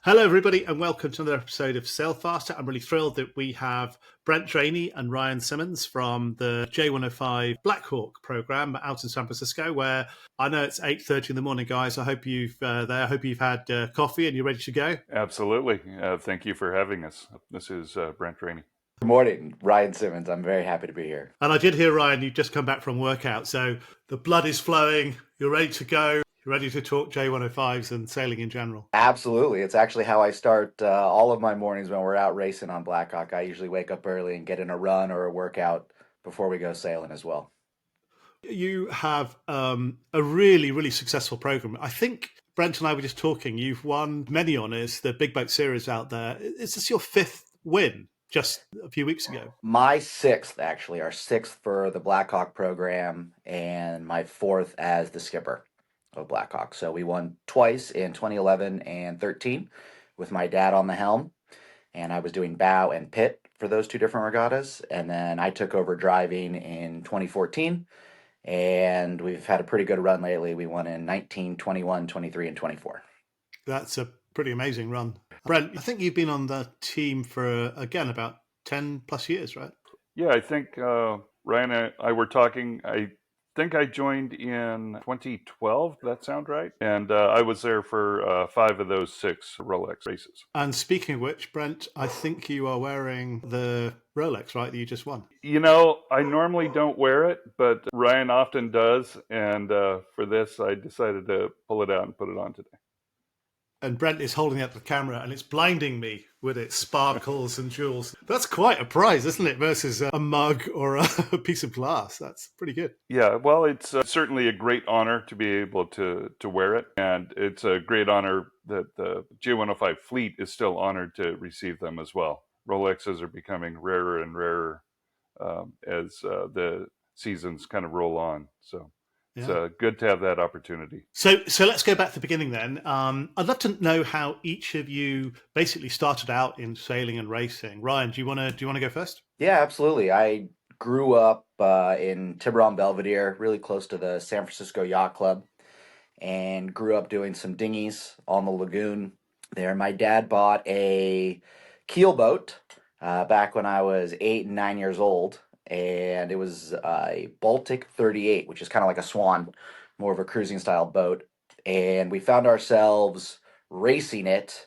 Hello, everybody, and welcome to another episode of Sailfaster. I'm really thrilled that we have Brent, Draney and Ryan Simmons from the J105 Blackhawk program out in San Francisco, where I know it's 8:30 in the morning, guys. I hope you've had coffee and you're ready to go. Absolutely. Thank you for having us. This is Brent Draney. Good morning, Ryan Simmons. I'm very happy to be here. And I did hear, Ryan, you've just come back from workout, so the blood is flowing. You're ready to go. You're ready to talk J105s and sailing in general. Absolutely. It's actually how I start all of my mornings when we're out racing on Blackhawk. I usually wake up early and get in a run or a workout before we go sailing as well. You have a really, really successful program. I think Brent and I were just talking. You've won many honours, the Big Boat Series out there. Is this your fifth win just a few weeks ago? My sixth, actually. Our sixth for the Blackhawk program and my fourth as the skipper of Blackhawk. So we won twice in 2011 and 13 with my dad on the helm. And I was doing bow and pit for those two different regattas. And then I took over driving in 2014. And we've had a pretty good run lately. We won in 19, 21, 23, and 24. That's a pretty amazing run. Brent, I think you've been on the team for, again, about 10 plus years, right? Yeah, I think Ryan and I were talking. I think I joined in 2012. That sound right? And I was there for 5 of those 6 Rolex races. And speaking of which, Brent, I think you are wearing the Rolex, right, that you just won? You know, I normally don't wear it, but Ryan often does. And for this, I decided to pull it out and put it on today. And Brent is holding up the camera and it's blinding me with its sparkles and jewels. That's quite a prize, isn't it? Versus a mug or a piece of glass. That's pretty good. Yeah, well, it's certainly a great honor to be able to wear it. And it's a great honor that the J105 fleet is still honored to receive them as well. Rolexes are becoming rarer and rarer as the seasons kind of roll on. So it's good to have that opportunity. So let's go back to the beginning then. I'd love to know how each of you basically started out in sailing and racing. Ryan, do you want to go first? Yeah, absolutely. I grew up in Tiburon, Belvedere, really close to the San Francisco Yacht Club, and grew up doing some dinghies on the lagoon there. My dad bought a keel boat back when I was 8 and 9 years old. And it was a Baltic 38, which is kind of like a Swan, more of a cruising style boat. And we found ourselves racing it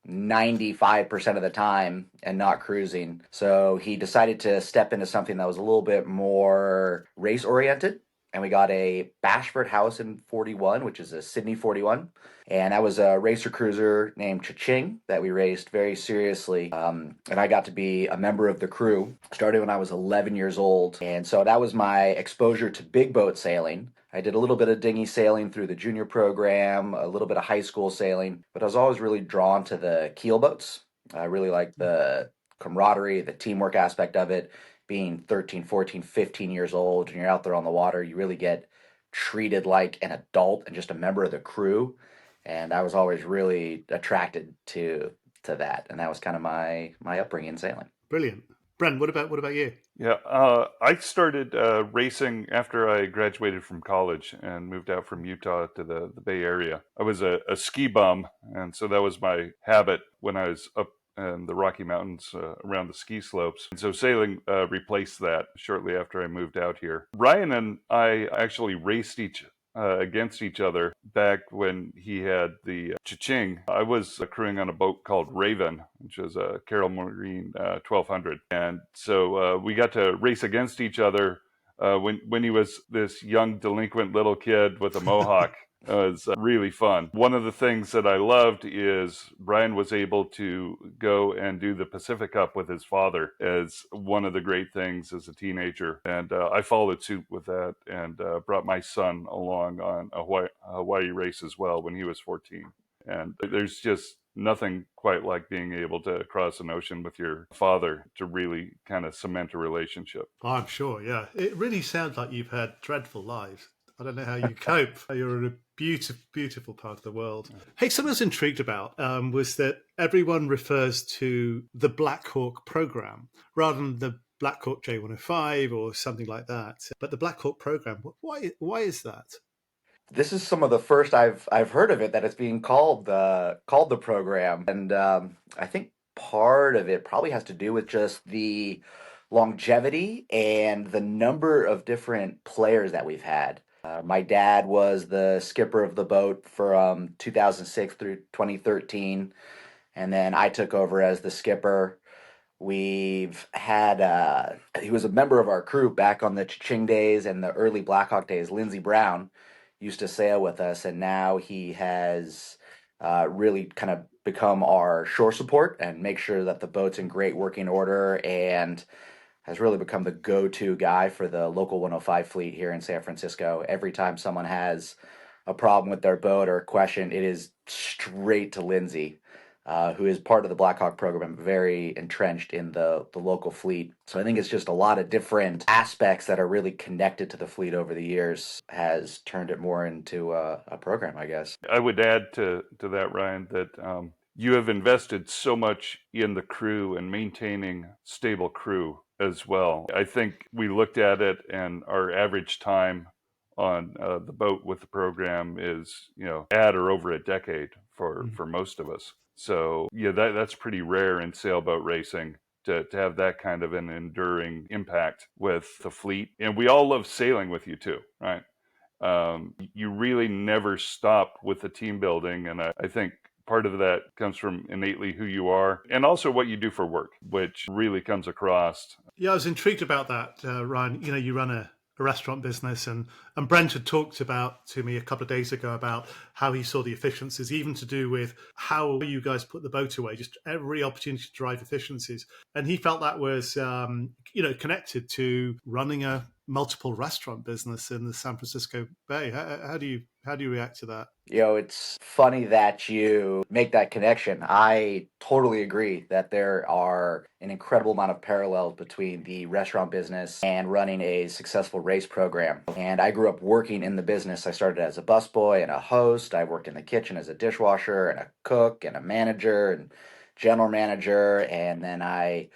95% of the time and not cruising. So he decided to step into something that was a little bit more race oriented. And we got a Bashford Howison 41, which is a Sydney 41. And that was a racer cruiser named Cha-Ching that we raced very seriously. And I got to be a member of the crew, started when I was 11 years old. And so that was my exposure to big boat sailing. I did a little bit of dinghy sailing through the junior program, a little bit of high school sailing, but I was always really drawn to the keel boats. I really liked the camaraderie, the teamwork aspect of it. Being 13, 14, 15 years old and you're out there on the water, you really get treated like an adult and just a member of the crew. And I was always really attracted to that. And that was kind of my upbringing in sailing. Brilliant. Brent, what about you? Yeah, I started racing after I graduated from college and moved out from Utah to the Bay Area. I was a ski bum, and so that was my habit when I was up in the Rocky Mountains around the ski slopes. And so sailing replaced that shortly after I moved out here. Ryan and I actually raced against each other back when he had the Cha-Ching. I was crewing on a boat called Raven, which was a Carroll Marine 1200. And so we got to race against each other when he was this young delinquent little kid with a mohawk. It was really fun. One of the things that I loved is Brian was able to go and do the Pacific Cup with his father as one of the great things as a teenager. And I followed suit with that and brought my son along on a Hawaii race as well when he was 14. And there's just nothing quite like being able to cross an ocean with your father to really kind of cement a relationship. I'm sure, yeah. It really sounds like you've had dreadful lives. I don't know how you cope. You're in a beautiful, beautiful part of the world. Hey, something I was intrigued about was that everyone refers to the Blackhawk program rather than the Blackhawk J105 or something like that. But the Blackhawk program, why is that? This is some of the first I've heard of it, that it's being called the program, and I think part of it probably has to do with just the longevity and the number of different players that we've had. My dad was the skipper of the boat from 2006 through 2013, and then I took over as the skipper. We've had he was a member of our crew back on the Ching days and the early Blackhawk days. Lindsey Brown used to sail with us, and now he has really kind of become our shore support and make sure that the boat's in great working order, and has really become the go-to guy for the local 105 fleet here in San Francisco. Every time someone has a problem with their boat or a question, it is straight to Lindsay, who is part of the Blackhawk program, very entrenched in the local fleet. So I think it's just a lot of different aspects that are really connected to the fleet over the years has turned it more into a program, I guess. I would add to that, Ryan, that you have invested so much in the crew and maintaining stable crew as well. I think we looked at it, and our average time on the boat with the program is, at or over a decade for most of us. So yeah, that's pretty rare in sailboat racing to have that kind of an enduring impact with the fleet. And we all love sailing with you too, right? You really never stop with the team building. And I think part of that comes from innately who you are and also what you do for work, which really comes across. Yeah, I was intrigued about that, Ryan. You run a restaurant business, and Brent had talked about to me a couple of days ago about how he saw the efficiencies, even to do with how you guys put the boat away, just every opportunity to drive efficiencies. And he felt that was, connected to running a multiple restaurant business in the San Francisco Bay. How do you react to that? It's funny that you make that connection. I totally agree that there are an incredible amount of parallels between the restaurant business and running a successful race program. And I grew up working in the business. I started as a busboy and a host. I worked in the kitchen as a dishwasher and a cook and a manager and general manager. And then I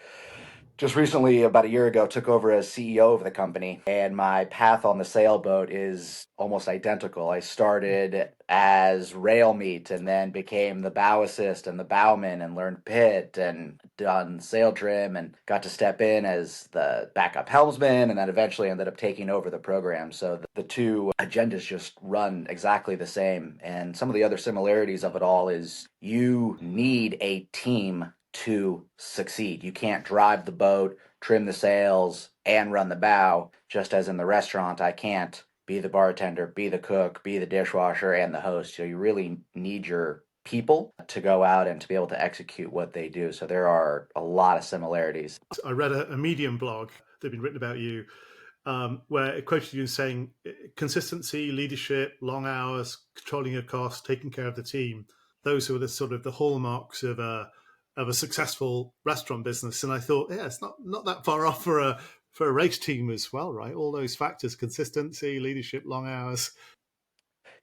just recently, about a year ago, took over as CEO of the company, and my path on the sailboat is almost identical. I started as rail meet and then became the bow assist and the bowman and learned pit and done sail trim and got to step in as the backup helmsman, and then eventually ended up taking over the program. So the two agendas just run exactly the same. And some of the other similarities of it all is you need a team to succeed. You can't drive the boat, trim the sails, and run the bow. Just as in the restaurant, I can't be the bartender, be the cook, be the dishwasher, and the host. So you really need your people to go out and to be able to execute what they do. So there are a lot of similarities. I read a Medium blog that had been written about you, where it quoted you saying consistency, leadership, long hours, controlling your costs, taking care of the team. Those are the sort of the hallmarks of a successful restaurant business. And I thought, yeah, it's not that far off for a race team as well, right? All those factors: consistency, leadership, long hours,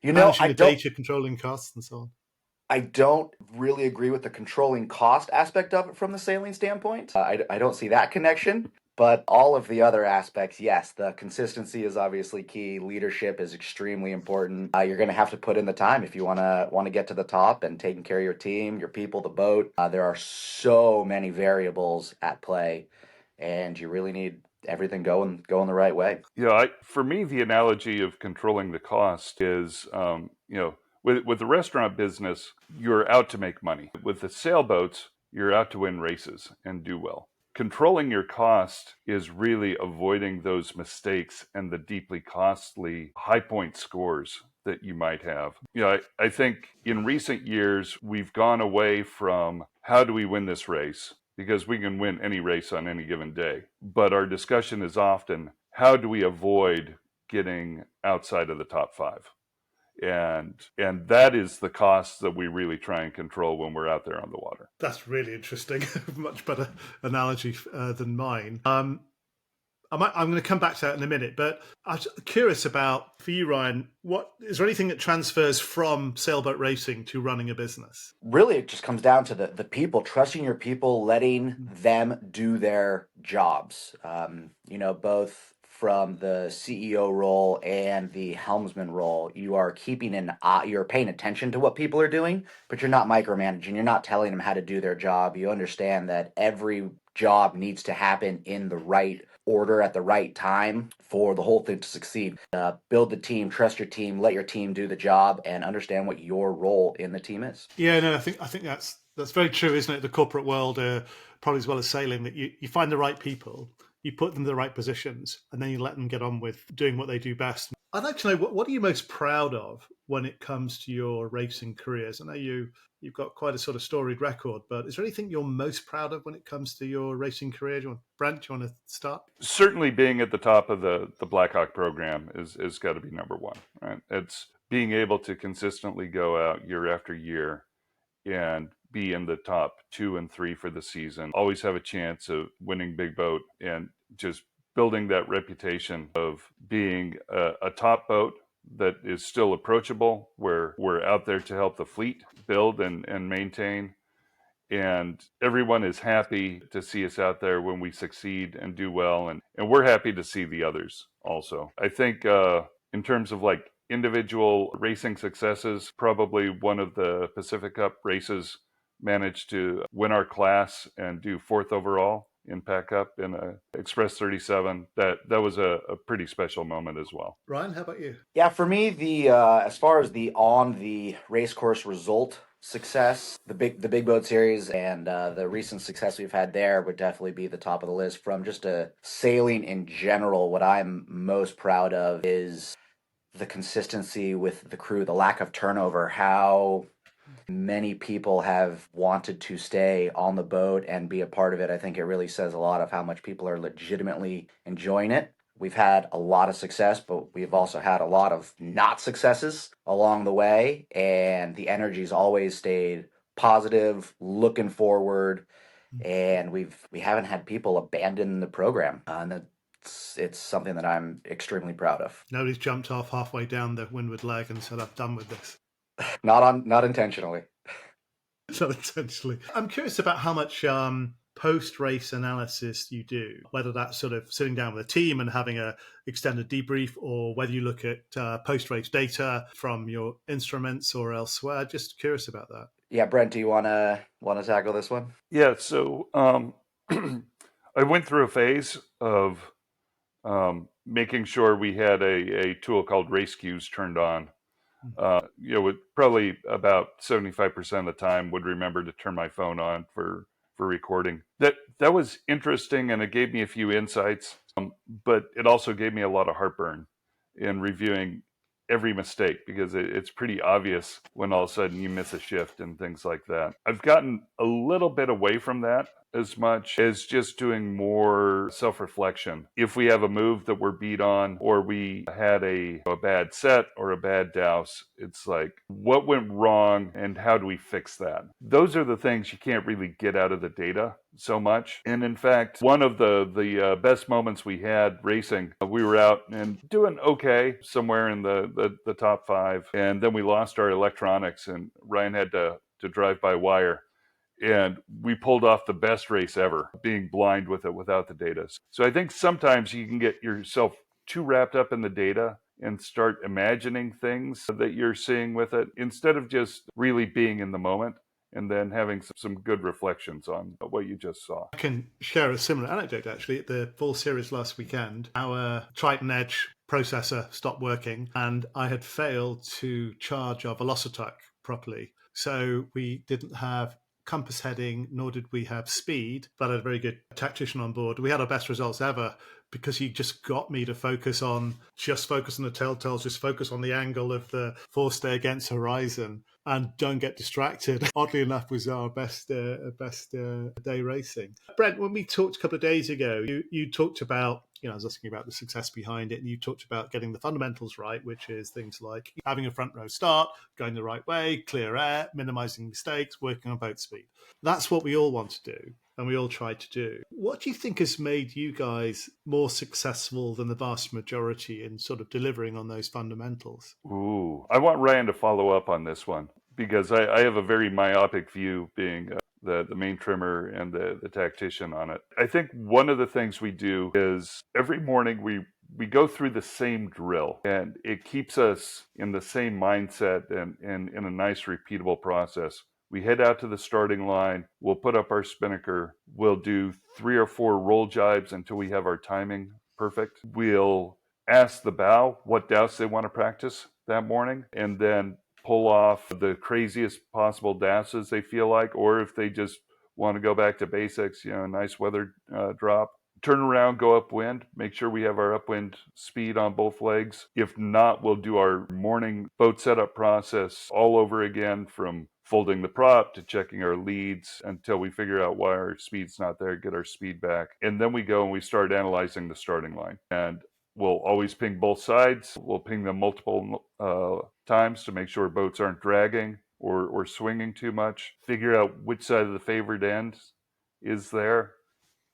managing I the don't data, controlling costs, and so on. I don't really agree with the controlling cost aspect of it from the sailing standpoint. I don't see that connection. But all of the other aspects, yes, the consistency is obviously key. Leadership is extremely important. You're going to have to put in the time if you want to get to the top, and taking care of your team, your people, the boat. There are so many variables at play, and you really need everything going the right way. Yeah, for me, the analogy of controlling the cost is, with the restaurant business, you're out to make money. With the sailboats, you're out to win races and do well. Controlling your cost is really avoiding those mistakes and the deeply costly high point scores that you might have. I think in recent years, we've gone away from how do we win this race? Because we can win any race on any given day. But our discussion is often, how do we avoid getting outside of the top five? And that is the cost that we really try and control when we're out there on the water. That's really interesting. Much better analogy than mine. I'm going to come back to that in a minute, but I was curious about, for you, Ryan, is there anything that transfers from sailboat racing to running a business? Really, it just comes down to the people, trusting your people, letting them do their jobs. Both from the CEO role and the helmsman role, you are keeping an eye, you're paying attention to what people are doing, but you're not micromanaging. You're not telling them how to do their job. You understand that every job needs to happen in the right order at the right time for the whole thing to succeed. Build the team, trust your team, let your team do the job, and understand what your role in the team is. Yeah, no, I think that's very true, isn't it? The corporate world, probably as well as sailing, that you find the right people, you put them in the right positions, and then you let them get on with doing what they do best. I'd like to know what are you most proud of when it comes to your racing careers? I know you've got quite a sort of storied record, but is there anything you're most proud of when it comes to your racing career? Brent, do you want to start? Certainly being at the top of the Blackhawk program is got to be number one, right? It's being able to consistently go out year after year and be in the top 2 and 3 for the season, always have a chance of winning big boat, and just building that reputation of being a top boat that is still approachable, where we're out there to help the fleet build and maintain. And everyone is happy to see us out there when we succeed and do well. And we're happy to see the others also. I think in terms of like individual racing successes, probably one of the Pacific Cup races managed to win our class and do 4th overall in Pac Cup in a Express 37. That was a pretty special moment as well. Ryan, how about you? Yeah, for me, the as far as the on the race course result success, the big boat series and the recent success we've had there would definitely be the top of the list. From just a sailing in general, what I'm most proud of is the consistency with the crew, the lack of turnover, how many people have wanted to stay on the boat and be a part of it. I think it really says a lot of how much people are legitimately enjoying it. We've had a lot of success, but we've also had a lot of not successes along the way, and the energy's always stayed positive, looking forward, and we haven't had people abandon the program, and it's something that I'm extremely proud of. Nobody's jumped off halfway down the windward leg and said, "I'm done with this." Not intentionally. Not intentionally. I'm curious about how much post-race analysis you do, whether that's sort of sitting down with a team and having a extended debrief, or whether you look at post-race data from your instruments or elsewhere. Just curious about that. Yeah, Brent, do you wanna tackle this one? Yeah, so I went through a phase of making sure we had a tool called Race Queues turned on. With probably about 75% of the time would remember to turn my phone on for recording. That was interesting, and it gave me a few insights, but it also gave me a lot of heartburn in reviewing every mistake, because it's pretty obvious when all of a sudden you miss a shift and things like that. I've gotten a little bit away from that, as much as just doing more self-reflection. If we have a move that we're beat on, or we had a bad set or a bad douse, it's like, what went wrong and how do we fix that? Those are the things you can't really get out of the data so much. And in fact, one of the best moments we had racing, we were out and doing okay, somewhere in the top 5, and then we lost our electronics, and Ryan had to drive by wire. And we pulled off the best race ever, being blind with it without the data. So I think sometimes you can get yourself too wrapped up in the data and start imagining things that you're seeing with it, instead of just really being in the moment and then having some good reflections on what you just saw. I can share a similar anecdote, actually. At the Fall Series last weekend, our Triton Edge processor stopped working, and I had failed to charge our Velocitech properly. So we didn't have compass heading, nor did we have speed, but I had a very good tactician on board. We had our best results ever because he just got me to focus on the telltales, just focus on the angle of the forestay against horizon, and don't get distracted. Oddly enough, was our best day racing. Brent, when we talked a couple of days ago, you talked about, I was asking about the success behind it, and you talked about getting the fundamentals right, which is things like having a front row start, going the right way, clear air, minimizing mistakes, working on boat speed. That's what we all want to do, and we all try to do. What do you think has made you guys more successful than the vast majority in sort of delivering on those fundamentals? Ooh, I want Ryan to follow up on this one, because I have a very myopic view, being the main trimmer and the tactician on it. I think one of the things we do is every morning we we go through the same drill, and it keeps us in the same mindset and in a nice repeatable process. We head out to the starting line, we'll put up our spinnaker, we'll do 3 or 4 roll jibes until we have our timing perfect. We'll ask the bow what douse they want to practice that morning, and then pull off the craziest possible douses they feel like, or if they just want to go back to basics, a nice weather drop. Turn around, go upwind, make sure we have our upwind speed on both legs. If not, we'll do our morning boat setup process all over again, from folding the prop to checking our leads until we figure out why our speed's not there, get our speed back. And then we go and we start analyzing the starting line. And we'll always ping both sides. We'll ping them multiple times to make sure boats aren't dragging or swinging too much. Figure out which side of the favored end is there.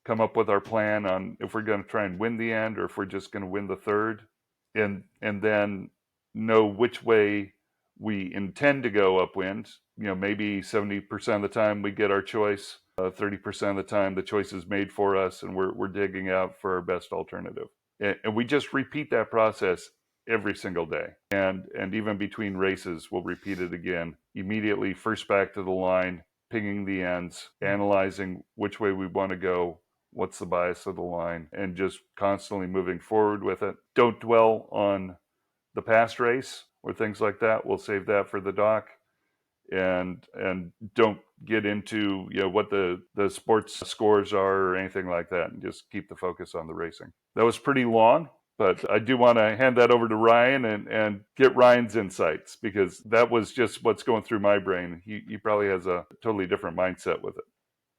Come up with our plan on if we're going to try and win the end or if we're just going to win the third, and then know which way we intend to go upwind. Maybe 70% of the time we get our choice, 30% of the time the choice is made for us, and we're digging out for our best alternative. And we just repeat that process every single day, and even between races we'll repeat it again. Immediately, first back to the line, pinging the ends, analyzing which way we want to go, what's the bias of the line, and just constantly moving forward with it. Don't dwell on the past race or things like that. We'll save that for the dock. And don't get into what the sports scores are or anything like that, and just keep the focus on the racing. That was pretty long, but I do want to hand that over to Ryan and get Ryan's insights, because that was just what's going through my brain. He probably has a totally different mindset with it.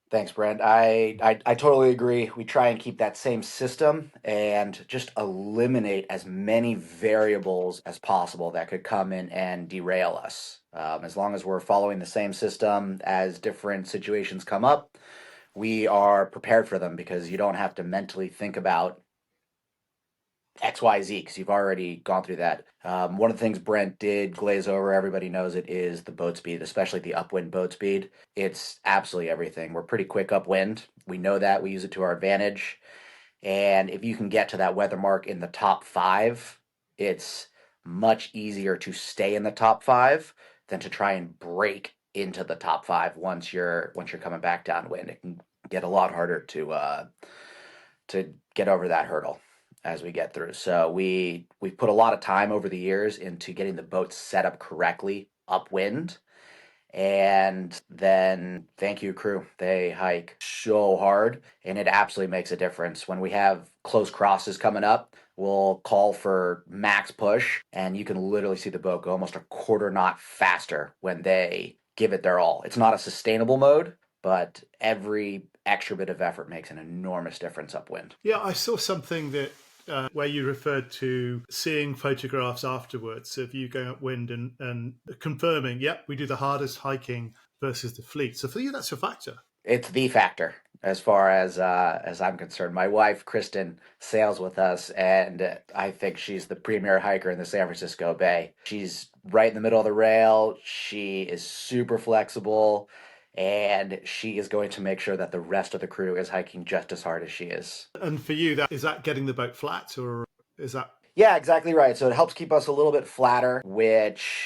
Thanks, Brent. I totally agree. We try and keep that same system and just eliminate as many variables as possible that could come in and derail us. As long as we're following the same system, as different situations come up, we are prepared for them, because you don't have to mentally think about XYZ, because you've already gone through that. One of the things Brent did glaze over, everybody knows it, is the boat speed, especially the upwind boat speed. It's absolutely everything. We're pretty quick upwind. We know that. We use it to our advantage. And if you can get to that weather mark in the top 5, it's much easier to stay in the top 5 than to try and break into the top 5 once you're coming back downwind. It can get a lot harder to get over that hurdle as we get through. So we've put a lot of time over the years into getting the boat set up correctly upwind. And then thank you, crew. They hike so hard, and it absolutely makes a difference. When we have close crosses coming up, we'll call for max push, and you can literally see the boat go almost a quarter knot faster when they give it their all. It's not a sustainable mode, but every extra bit of effort makes an enormous difference upwind. Yeah, I saw something that where you referred to seeing photographs afterwards of you going upwind and confirming, yep, we do the hardest hiking versus the fleet. So for you, that's a factor. It's the factor as far as I'm concerned. My wife, Kristen, sails with us, and I think she's the premier hiker in the San Francisco Bay. She's right in the middle of the rail. She is super flexible, and she is going to make sure that the rest of the crew is hiking just as hard as she is. And for you, is that getting the boat flat, or is that... Yeah, exactly right. So it helps keep us a little bit flatter,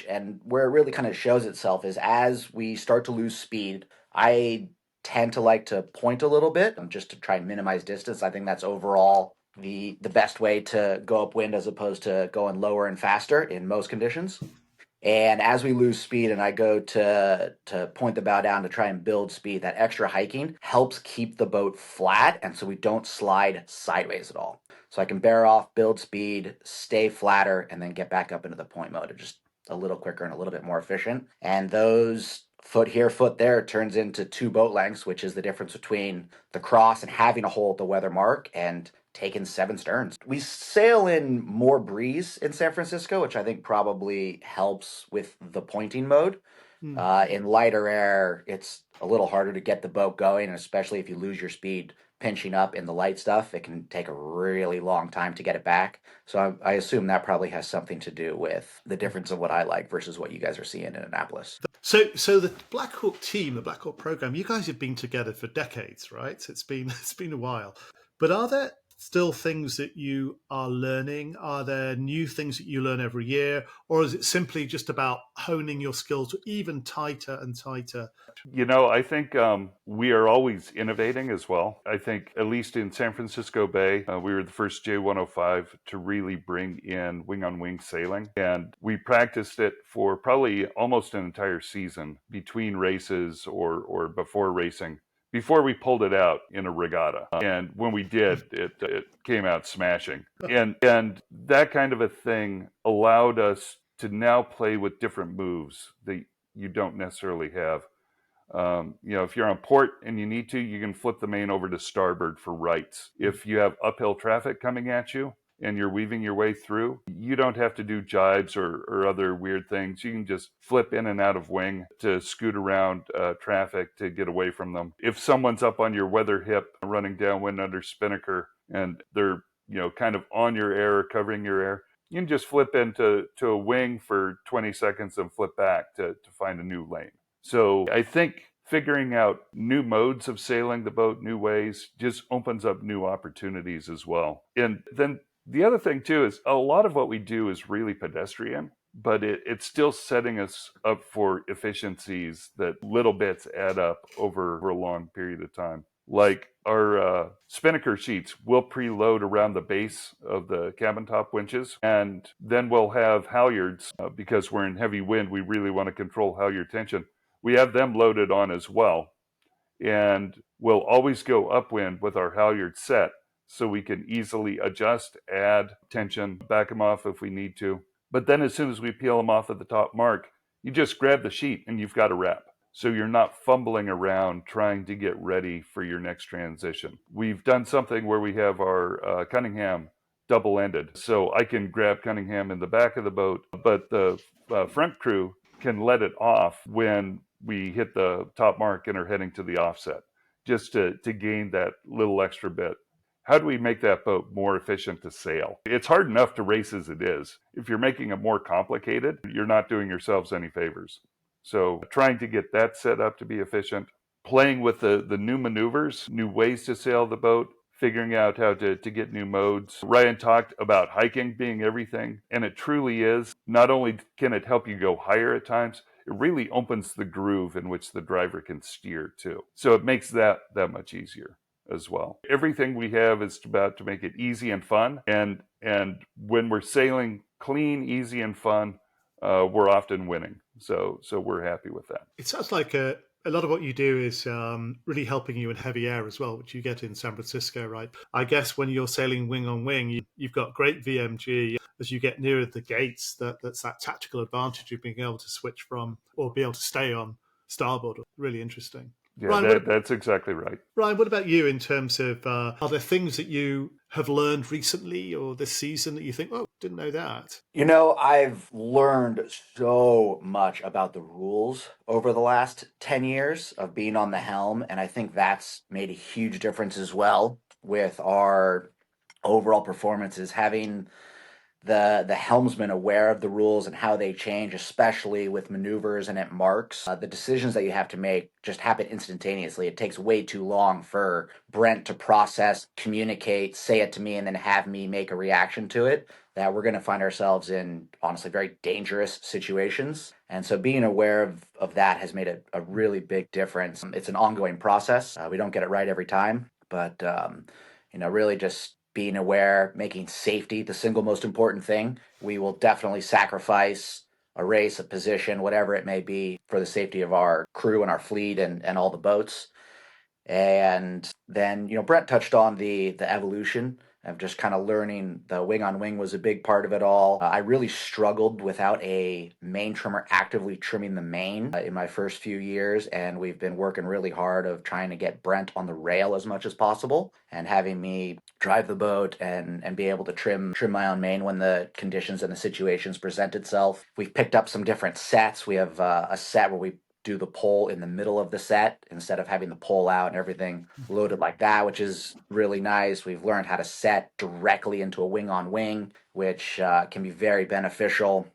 and where it really kind of shows itself is as we start to lose speed. I tend to like to point a little bit just to try and minimize distance. I think that's overall the best way to go upwind, as opposed to going lower and faster in most conditions. And as we lose speed and I go to point the bow down to try and build speed, that extra hiking helps keep the boat flat, and so we don't slide sideways at all. So I can bear off, build speed, stay flatter, and then get back up into the point mode. Just a little quicker and a little bit more efficient. And those foot here, foot there turns into 2 boat lengths, which is the difference between the cross and having a hole at the weather mark and taking 7 sterns. We sail in more breeze in San Francisco, which I think probably helps with the pointing mode. In lighter air, it's a little harder to get the boat going, and especially if you lose your speed pinching up in the light stuff, it can take a really long time to get it back. So I assume that probably has something to do with the difference of what I like versus what you guys are seeing in Annapolis. So the Blackhawk team, the Blackhawk program, you guys have been together for decades, right? So it's been a while. But are there still things that you are learning? Are there new things that you learn every year? Or is it simply just about honing your skills even tighter and tighter? I think we are always innovating as well. I think, at least in San Francisco Bay, we were the first J105 to really bring in wing-on-wing sailing. And we practiced it for probably almost an entire season between races or before racing, before we pulled it out in a regatta. And when we did, it came out smashing. And that kind of a thing allowed us to now play with different moves that you don't necessarily have. If you're on port and you need to, you can flip the main over to starboard for rights. If you have uphill traffic coming at you and you're weaving your way through, you don't have to do jibes or other weird things. You can just flip in and out of wing to scoot around traffic to get away from them. If someone's up on your weather hip running downwind under spinnaker and they're kind of on your air, covering your air, you can just flip into a wing for 20 seconds and flip back to find a new lane. So I think figuring out new modes of sailing the boat, new ways, just opens up new opportunities as well. And then the other thing too is a lot of what we do is really pedestrian, but it's still setting us up for efficiencies that little bits add up over a long period of time. Like our spinnaker sheets will preload around the base of the cabin top winches, and then we'll have halyards because we're in heavy wind. We really want to control halyard tension. We have them loaded on as well, and we'll always go upwind with our halyard set so we can easily adjust, add tension, back them off if we need to. But then as soon as we peel them off at the top mark, you just grab the sheet and you've got a wrap. So you're not fumbling around trying to get ready for your next transition. We've done something where we have our Cunningham double-ended. So I can grab Cunningham in the back of the boat, but the front crew can let it off when we hit the top mark and are heading to the offset, just to gain that little extra bit. How do we make that boat more efficient to sail? It's hard enough to race as it is. If you're making it more complicated, you're not doing yourselves any favors. So trying to get that set up to be efficient, playing with the new maneuvers, new ways to sail the boat, figuring out how to get new modes. Ryan talked about hiking being everything, and it truly is. Not only can it help you go higher at times, it really opens the groove in which the driver can steer too. So it makes that much easier as well. Everything we have is about to make it easy and fun. And when we're sailing clean, easy, and fun, we're often winning. So we're happy with that. It sounds like a lot of what you do is really helping you in heavy air as well, which you get in San Francisco, right? I guess when you're sailing wing on wing, you've got great VMG. As you get nearer the gates, that's that tactical advantage of being able to switch from or be able to stay on starboard. Really interesting. Yeah, Ryan, that's exactly right. Ryan, what about you in terms of, are there things that you have learned recently or this season that you think, oh, didn't know that? I've learned so much about the rules over the last 10 years of being on the helm, and I think that's made a huge difference as well with our overall performances, having the helmsman aware of the rules and how they change, especially with maneuvers and at marks. The decisions that you have to make just happen instantaneously. It takes way too long for Brent to process, communicate, say it to me, and then have me make a reaction to it, that we're going to find ourselves in, honestly, very dangerous situations. And so being aware of that has made a really big difference. It's an ongoing process. We don't get it right every time, but really just being aware, making safety the single most important thing. We will definitely sacrifice a race, a position, whatever it may be, for the safety of our crew and our fleet and all the boats. And then, Brent touched on the evolution of just kind of learning. The wing on wing was a big part of it all. I really struggled without a main trimmer actively trimming the main in my first few years, and we've been working really hard of trying to get Brent on the rail as much as possible and having me drive the boat and be able to trim my own main when the conditions and the situations present itself. We've picked up some different sets. We have a set where we do the pole in the middle of the set instead of having the pole out and everything loaded like that, which is really nice. We've learned how to set directly into a wing on wing, which can be very beneficial.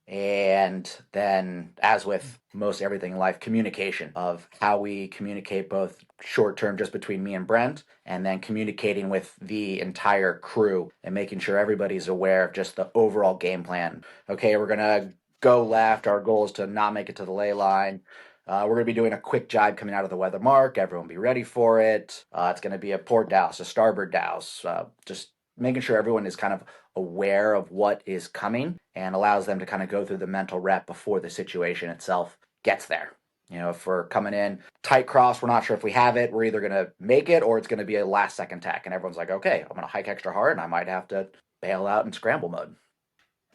And then, as with most everything in life, communication of how we communicate both short term just between me and Brent, and then communicating with the entire crew and making sure everybody's aware of just the overall game plan. Okay, we're going to go left. Our goal is to not make it to the ley line. We're going to be doing a quick jibe coming out of the weather mark. Everyone be ready for it. It's going to be a port douse, a starboard douse, just making sure everyone is kind of aware of what is coming and allows them to kind of go through the mental rep before the situation itself gets there. You know, if we're coming in tight cross, we're not sure if we have it. We're either going to make it or it's going to be a last second tack. And everyone's like, okay, I'm going to hike extra hard and I might have to bail out in scramble mode.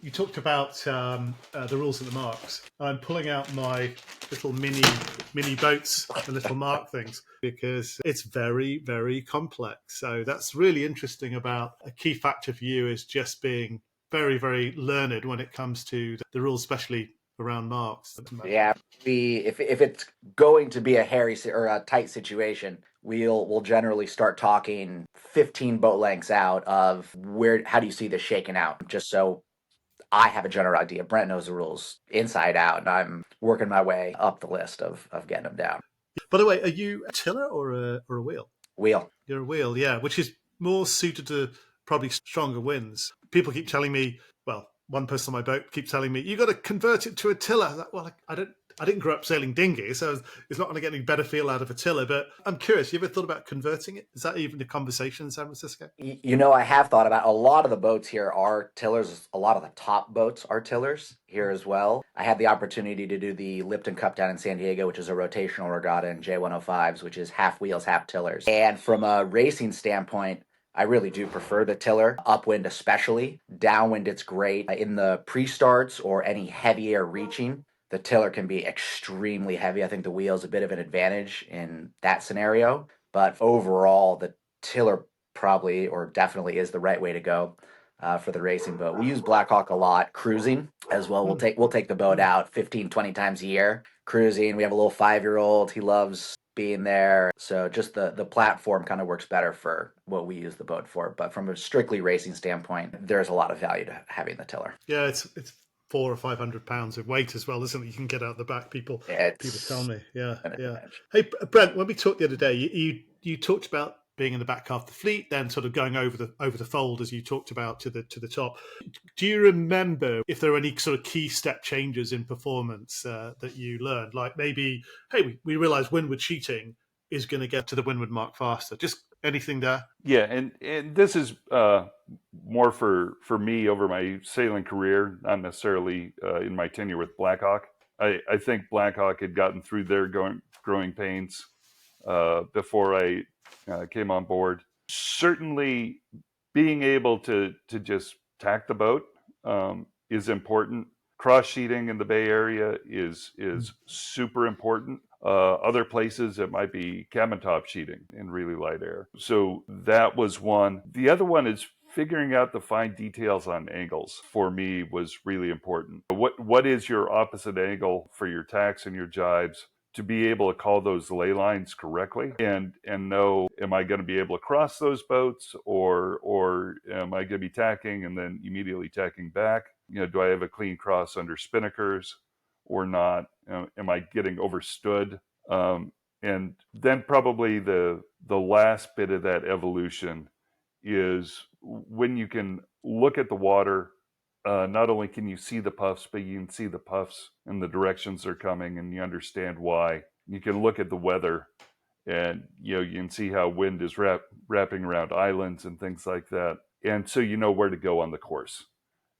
You talked about the rules of the marks. I'm pulling out my little mini boats, the little mark things, because it's very, very complex. So that's really interesting. About a key factor for you is just being very, very learned when it comes to the rules, especially around marks. Yeah, if it's going to be a hairy or a tight situation, we'll generally start talking 15 boat lengths out of how do you see this shaking out, just so I have a general idea. Brent knows the rules inside out, and I'm working my way up the list of getting them down. By the way, are you a tiller or a wheel? Wheel. You're a wheel, yeah, which is more suited to probably stronger winds. People keep telling me, well, one person on my boat keeps telling me, you got to convert it to a tiller. I'm like, well, I didn't grow up sailing dinghy, so it's not going to get any better feel out of a tiller. But I'm curious, you ever thought about converting it? Is that even a conversation in San Francisco? You know, I have thought about a lot of the boats here are tillers. A lot of the top boats are tillers here as well. I had the opportunity to do the Lipton Cup down in San Diego, which is a rotational regatta in J105s, which is half wheels, half tillers. And from a racing standpoint, I really do prefer the tiller, upwind especially. Downwind, it's great. In the pre-starts or any heavy air reaching, the tiller can be extremely heavy. I think the wheel is a bit of an advantage in that scenario. But overall, the tiller probably or definitely is the right way to go for the racing boat. We use Blackhawk a lot cruising as well. We'll take the boat out 15, 20 times a year cruising. We have a little 5-year-old. He loves being there. So just the platform kind of works better for what we use the boat for. But from a strictly racing standpoint, there's a lot of value to having the tiller. Yeah, it's 400 or 500 pounds of weight as well, isn't it? You can get out the back. People tell me. Yeah. Hey, Brent, when we talked the other day, you talked about being in the back half of the fleet, then sort of going over the fold as you talked about to the top. Do you remember if there were any sort of key step changes in performance that you learned? Like maybe, hey, we realized windward cheating is going to get to the windward mark faster. Just anything there? Yeah, and this is more for me over my sailing career, not necessarily in my tenure with Blackhawk. I think Blackhawk had gotten through their growing pains before I came on board. Certainly, being able to just tack the boat is important. Cross sheeting in the Bay Area is super important. Other places it might be cabin top sheeting in really light air. So that was one. The other one is figuring out the fine details on angles. For me was really important. What is your opposite angle for your tacks and your jibes? To be able to call those ley lines correctly and know, am I going to be able to cross those boats or am I going to be tacking and then immediately tacking back? You know, do I have a clean cross under spinnakers or not? Am I getting overstood? And then probably the last bit of that evolution is when you can look at the water. Not only can you see the puffs, but you can see the puffs and the directions they're coming, and you understand why. You can look at the weather, and you can see how wind is wrapping around islands and things like that, and so you know where to go on the course.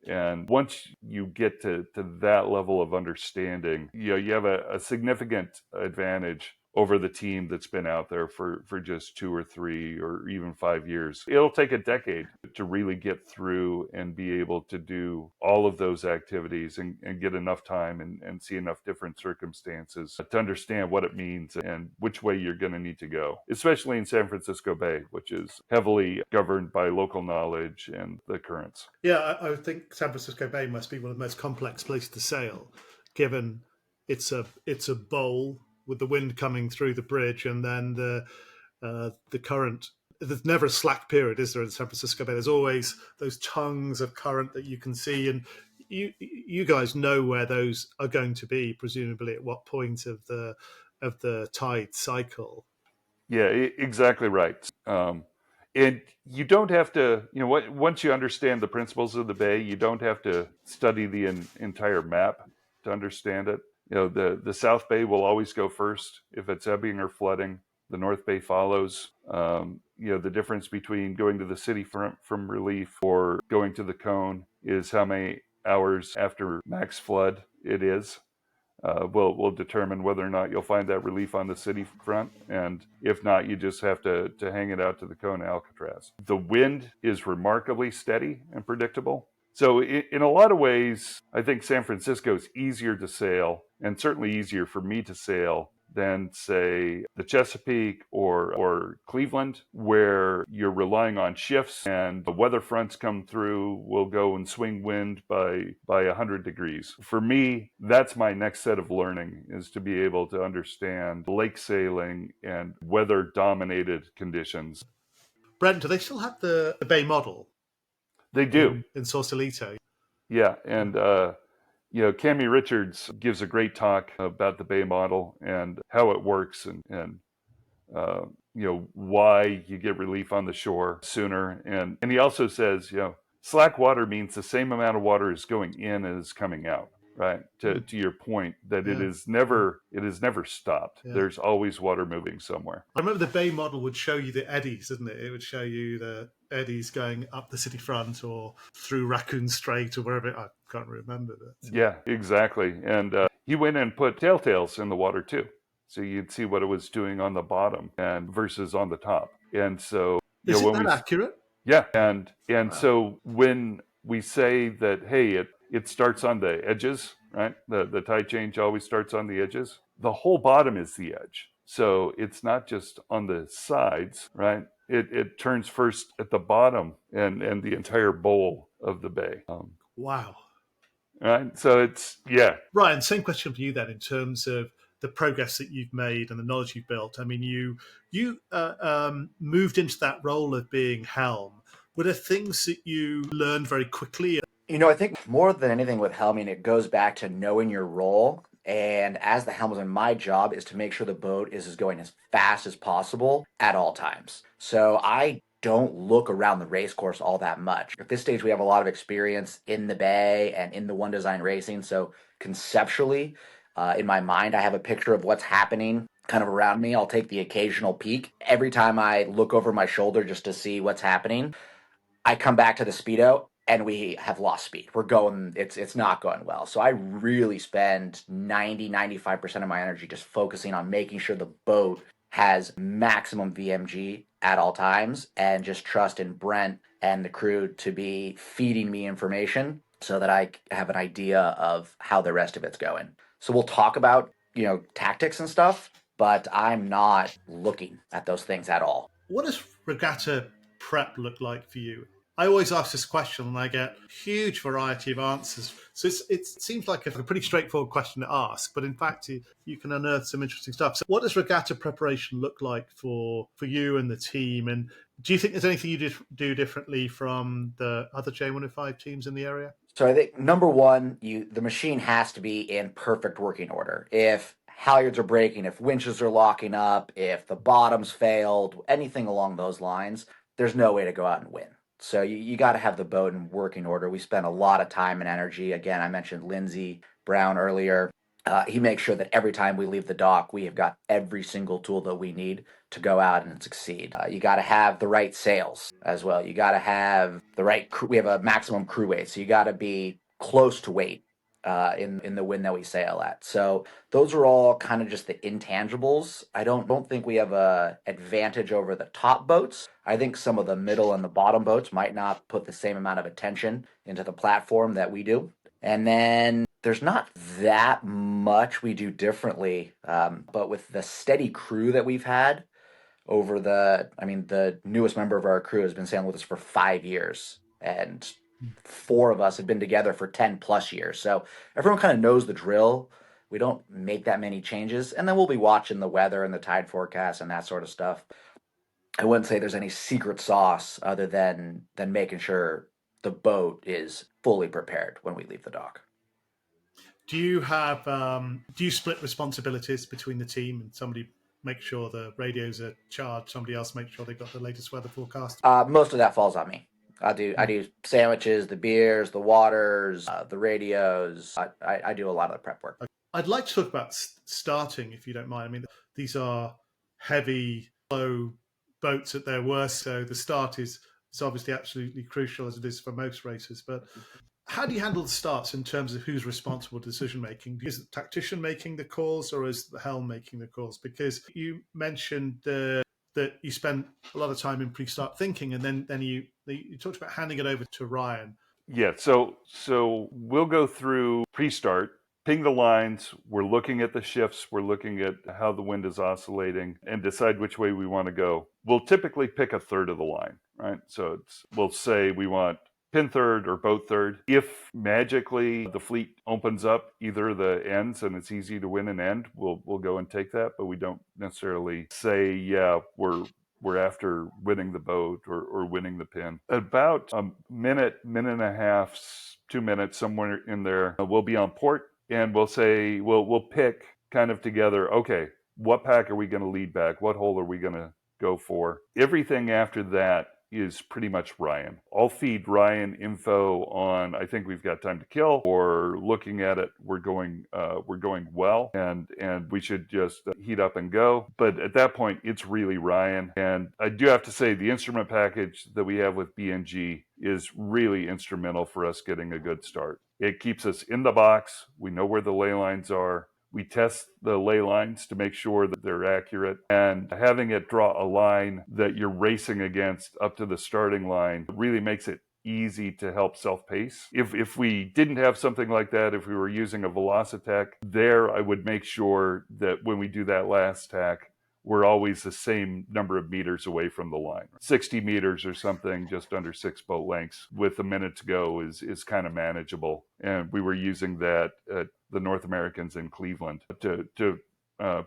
And once you get to that level of understanding, you have a significant advantage over the team that's been out there for just 2 or 3 or even 5 years. It'll take a decade to really get through and be able to do all of those activities and get enough time and see enough different circumstances to understand what it means and which way you're going to need to go, especially in San Francisco Bay, which is heavily governed by local knowledge and the currents. Yeah, I would think San Francisco Bay must be one of the most complex places to sail, given it's a bowl with the wind coming through the bridge and then the current. There's never a slack period, is there, in San Francisco Bay? There's always those tongues of current that you can see, and you guys know where those are going to be, presumably at what point of the tide cycle. Yeah, exactly right. And you don't have to, once you understand the principles of the bay, you don't have to study the entire map to understand it. The South Bay will always go first if it's ebbing or flooding. The North Bay follows. The difference between going to the city front from relief or going to the cone is how many hours after max flood it is. Will determine whether or not you'll find that relief on the city front, and if not, you just have to hang it out to the cone Alcatraz. The wind is remarkably steady and predictable. So in a lot of ways, I think San Francisco is easier to sail, and certainly easier for me to sail than, say, the Chesapeake or Cleveland, where you're relying on shifts and the weather fronts come through, will go and swing wind by 100 degrees. For me, that's my next set of learning, is to be able to understand lake sailing and weather-dominated conditions. Brent, do they still have the bay model? They do. In Sausalito. Yeah, and Cami Richards gives a great talk about the Bay model and how it works, and why you get relief on the shore sooner. And he also says, slack water means the same amount of water is going in as coming out. Right. To your point, that it is never stopped. Yeah. There's always water moving somewhere. I remember the Bay model would show you the eddies, didn't it? It would show you the eddies going up the city front or through Raccoon Strait or wherever. I can't remember that. Yeah, exactly. And he went and put telltales in the water too, so you'd see what it was doing on the bottom and versus on the top. And so, is it that accurate? Yeah, and wow. So when we say that, hey, it starts on the edges, right? The tide change always starts on the edges. The whole bottom is the edge. So it's not just on the sides, right? It turns first at the bottom and the entire bowl of the bay. Wow. Right. So it's, yeah. Ryan, same question for you then in terms of the progress that you've made and the knowledge you've built. I mean, you moved into that role of being helm. Were there things that you learned very quickly? I think more than anything with helming, it goes back to knowing your role. And as the helmsman, my job is to make sure the boat is going as fast as possible at all times. So I don't look around the race course all that much. At this stage, we have a lot of experience in the bay and in the one design racing. So conceptually, in my mind, I have a picture of what's happening kind of around me. I'll take the occasional peek. Every time I look over my shoulder just to see what's happening, I come back to the Speedo and we have lost speed. We're going, it's not going well. So I really spend 95% of my energy just focusing on making sure the boat has maximum VMG at all times, and just trust in Brent and the crew to be feeding me information so that I have an idea of how the rest of it's going. So we'll talk about, tactics and stuff, but I'm not looking at those things at all. What does regatta prep look like for you? I always ask this question and I get a huge variety of answers. So it seems like a pretty straightforward question to ask, but in fact, you can unearth some interesting stuff. So what does regatta preparation look like for you and the team? And do you think there's anything you do differently from the other J105 teams in the area? So I think, number one, the machine has to be in perfect working order. If halyards are breaking, if winches are locking up, if the bottoms failed, anything along those lines, there's no way to go out and win. So you got to have the boat in working order. We spend a lot of time and energy. Again, I mentioned Lindsey Brown earlier. He makes sure that every time we leave the dock, we have got every single tool that we need to go out and succeed. You got to have the right sails as well. You got to have the right crew. We have a maximum crew weight, so you got to be close to weight in the wind that we sail at. So those are all kind of just the intangibles. I don't think we have a advantage over the top boats. I think some of the middle and the bottom boats might not put the same amount of attention into the platform that we do. And then there's not that much we do differently, but with the steady crew that we've had over the newest member of our crew has been sailing with us for 5 years, and 4 of us have been together for 10 plus years. So everyone kind of knows the drill. We don't make that many changes. And then we'll be watching the weather and the tide forecast and that sort of stuff. I wouldn't say there's any secret sauce other than making sure the boat is fully prepared when we leave the dock. Do you have do you split responsibilities between the team, and somebody make sure the radios are charged, somebody else make sure they've got the latest weather forecast? Most of that falls on me. I do sandwiches, the beers, the waters, the radios. I do a lot of the prep work. I'd like to talk about starting, if you don't mind. I mean, these are heavy, slow boats at their worst, so the start is obviously absolutely crucial, as it is for most racers. But how do you handle the starts in terms of who's responsible for decision making? Is the tactician making the calls, or is the helm making the calls? Because you mentioned that you spend a lot of time in pre-start thinking, and then you talked about handing it over to Ryan. Yeah, so we'll go through pre-start, ping the lines, we're looking at the shifts, we're looking at how the wind is oscillating, and decide which way we want to go. We'll typically pick a third of the line, right? So we'll say we want pin third or boat third. If magically the fleet opens up either of the ends and it's easy to win an end, we'll go and take that, but we don't necessarily say, yeah, we're after winning the boat or winning the pin. About a minute and a half, 2 minutes, somewhere in there, we'll be on port, and we'll say, we'll pick kind of together, okay, what pack are we going to lead back? What hole are we going to go for? Everything after that is pretty much Ryan. I'll feed Ryan info on, I think we've got time to kill, or looking at it, we're going well, and we should just heat up and go. But at that point, it's really Ryan. And I do have to say, the instrument package that we have with BNG is really instrumental for us getting a good start. It keeps us in the box. We know where the ley lines are. We test the ley lines to make sure that they're accurate, and having it draw a line that you're racing against up to the starting line really makes it easy to help self-pace. If we didn't have something like that, if we were using a Velocitech, there I would make sure that when we do that last tack, we're always the same number of meters away from the line. 60 meters or something, just under 6 boat lengths with a minute to go is kind of manageable. And we were using that at the North Americans in Cleveland to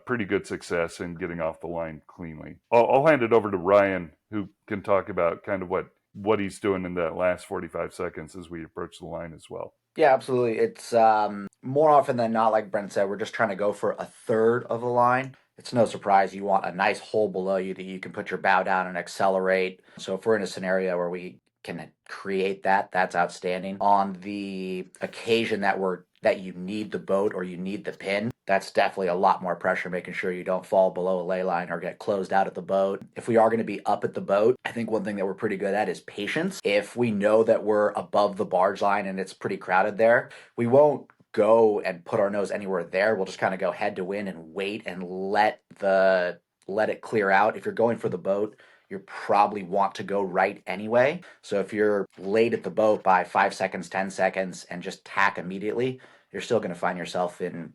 pretty good success in getting off the line cleanly. I'll hand it over to Ryan, who can talk about kind of what he's doing in that last 45 seconds as we approach the line as well. Yeah, absolutely. It's more often than not, like Brent said, we're just trying to go for a third of the line. It's no surprise you want a nice hole below you that you can put your bow down and accelerate. So if we're in a scenario where we can create that, that's outstanding. On the occasion that you need the boat or you need the pin, that's definitely a lot more pressure, making sure you don't fall below a ley line or get closed out at the boat. If we are going to be up at the boat, I think one thing that we're pretty good at is patience. If we know that we're above the barge line and it's pretty crowded there, we won't go and put our nose anywhere there. We'll just kind of go head to wind and wait and let it clear out. If you're going for the boat, you probably want to go right anyway. So if you're late at the boat by 5 seconds, 10 seconds, and just tack immediately, you're still going to find yourself in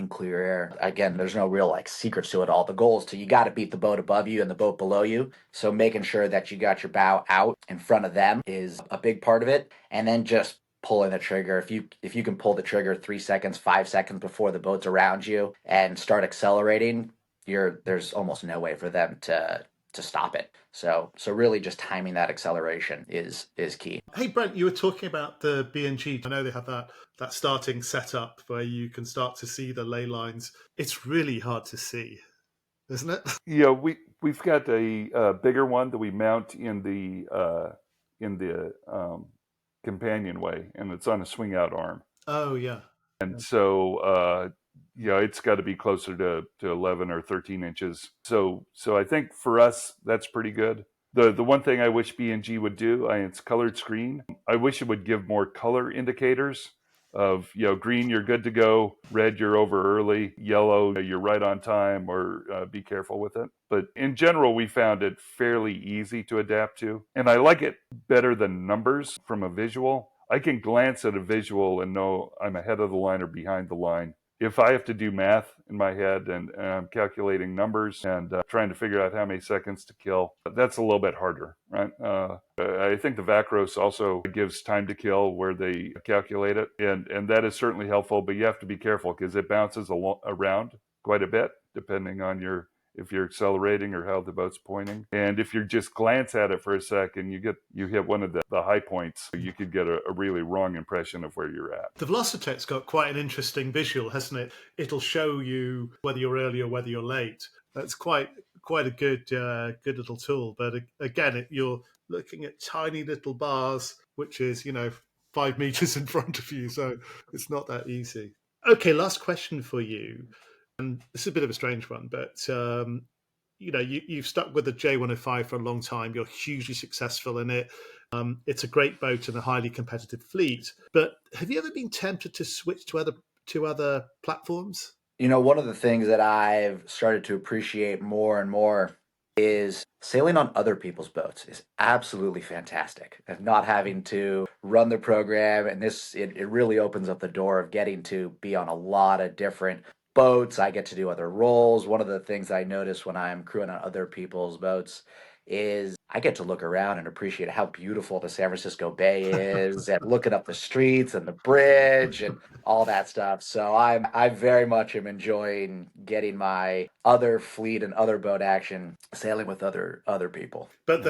clear air. Again, there's no real secrets to it all. The goal is you got to beat the boat above you and the boat below you. So making sure that you got your bow out in front of them is a big part of it. And then just pulling the trigger. If you can pull the trigger 3 seconds, 5 seconds before the boat's around you and start accelerating, there's almost no way for them to stop it. So really just timing that acceleration is key. Hey Brent, you were talking about the BNG. I know they have that starting setup where you can start to see the ley lines. It's really hard to see, isn't it? Yeah, we've got a bigger one that we mount in the companionway, and it's on a swing out arm. Oh yeah. And so it's got to be closer to 11 or 13 inches. So I think for us, that's pretty good. The one thing I wish BNG would do, it's colored screen. I wish it would give more color indicators of, green, you're good to go. Red, you're over early. Yellow, you're right on time, or be careful with it. But in general, we found it fairly easy to adapt to. And I like it better than numbers from a visual. I can glance at a visual and know I'm ahead of the line or behind the line. If I have to do math in my head and I'm calculating numbers and trying to figure out how many seconds to kill, that's a little bit harder, right? I think the Vacros also gives time to kill where they calculate it, and that is certainly helpful, but you have to be careful because it bounces around quite a bit depending on your if you're accelerating or how the boat's pointing. And if you just glance at it for a second, you hit one of the high points, you could get a really wrong impression of where you're at. The Velocitech's got quite an interesting visual, hasn't it? It'll show you whether you're early or whether you're late. That's quite a good little tool. But again, you're looking at tiny little bars, which is 5 meters in front of you, so it's not that easy. Okay, last question for you, and this is a bit of a strange one, but you've stuck with the J105 for a long time. You're hugely successful in it. It's a great boat and a highly competitive fleet. But have you ever been tempted to switch to other platforms? One of the things that I've started to appreciate more and more is sailing on other people's boats is absolutely fantastic. And not having to run the program, and it really opens up the door of getting to be on a lot of different boats. I get to do other roles. One of the things I notice when I'm crewing on other people's boats is I get to look around and appreciate how beautiful the San Francisco Bay is and looking up the streets and the bridge and all that stuff. So I very much am enjoying getting my other fleet and other boat action sailing with other people. But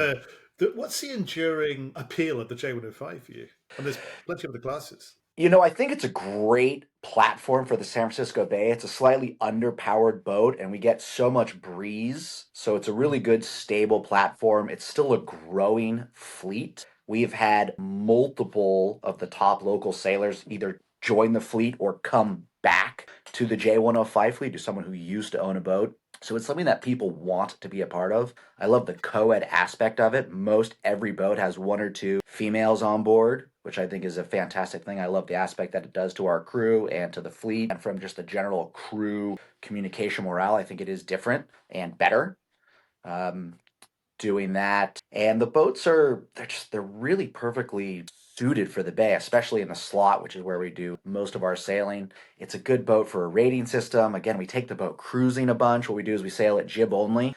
what's the enduring appeal of the J105 for you? And there's plenty of the classes. I think it's a great platform for the San Francisco Bay. It's a slightly underpowered boat, and we get so much breeze. So it's a really good, stable platform. It's still a growing fleet. We've had multiple of the top local sailors either join the fleet or come back to the J105 fleet, to someone who used to own a boat. So it's something that people want to be a part of. I love the co-ed aspect of it. Most every boat has 1 or 2 females on board, which I think is a fantastic thing. I love the aspect that it does to our crew and to the fleet. And from just the general crew communication morale, I think it is different and better doing that. And the boats they're really perfectly suited for the bay, especially in the slot, which is where we do most of our sailing. It's a good boat for a rating system. Again, we take the boat cruising a bunch. What we do is we sail at jib only.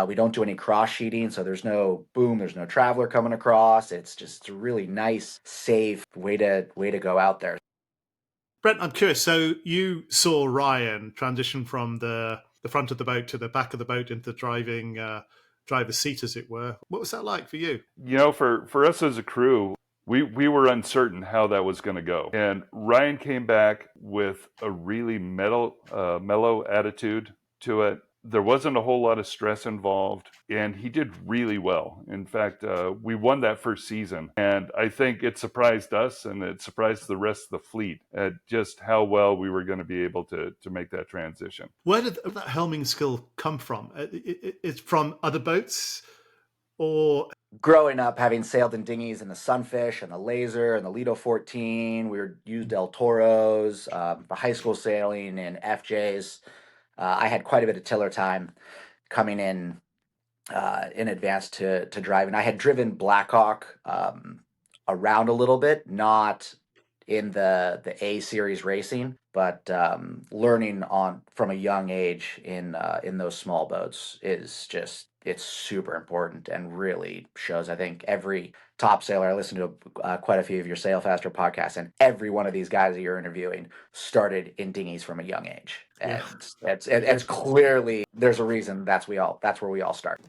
We don't do any cross sheeting, so there's no boom, there's no traveler coming across. It's just a really nice, safe way to go out there. Brent, I'm curious. So you saw Ryan transition from the front of the boat to the back of the boat into the driver's seat, as it were. What was that like for you? For us as a crew, we were uncertain how that was going to go. And Ryan came back with a really mellow attitude to it. There wasn't a whole lot of stress involved, and he did really well. In fact, we won that first season, and I think it surprised us, and it surprised the rest of the fleet at just how well we were going to be able to make that transition. Where did that helming skill come from? It's from other boats, or... Growing up, having sailed in dinghies in the Sunfish and the Laser and the Lido 14, we used El Toros, the high school sailing in FJs. I had quite a bit of tiller time coming in advance to driving. I had driven Blackhawk around a little bit, not in the A series racing, but learning from a young age in those small boats is just, it's super important and really shows. I think every top sailor, I listen to quite a few of your Sailfaster podcasts, and every one of these guys that you're interviewing started in dinghies from a young age. And it's clearly, there's a reason that's where we all start.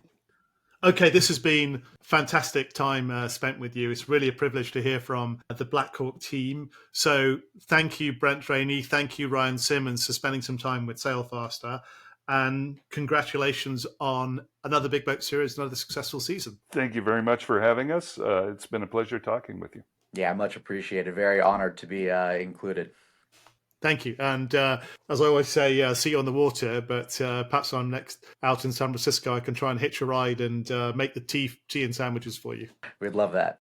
Okay, this has been fantastic time spent with you. It's really a privilege to hear from the Blackhawk team. So thank you, Brent Draney. Thank you, Ryan Simmons, for spending some time with Sailfaster. And congratulations on another Big Boat Series, another successful season. Thank you very much for having us. It's been a pleasure talking with you. Yeah, much appreciated. Very honored to be included. Thank you. And as I always say, see you on the water, but perhaps I'm next out in San Francisco. I can try and hitch a ride and make the tea and sandwiches for you. We'd love that.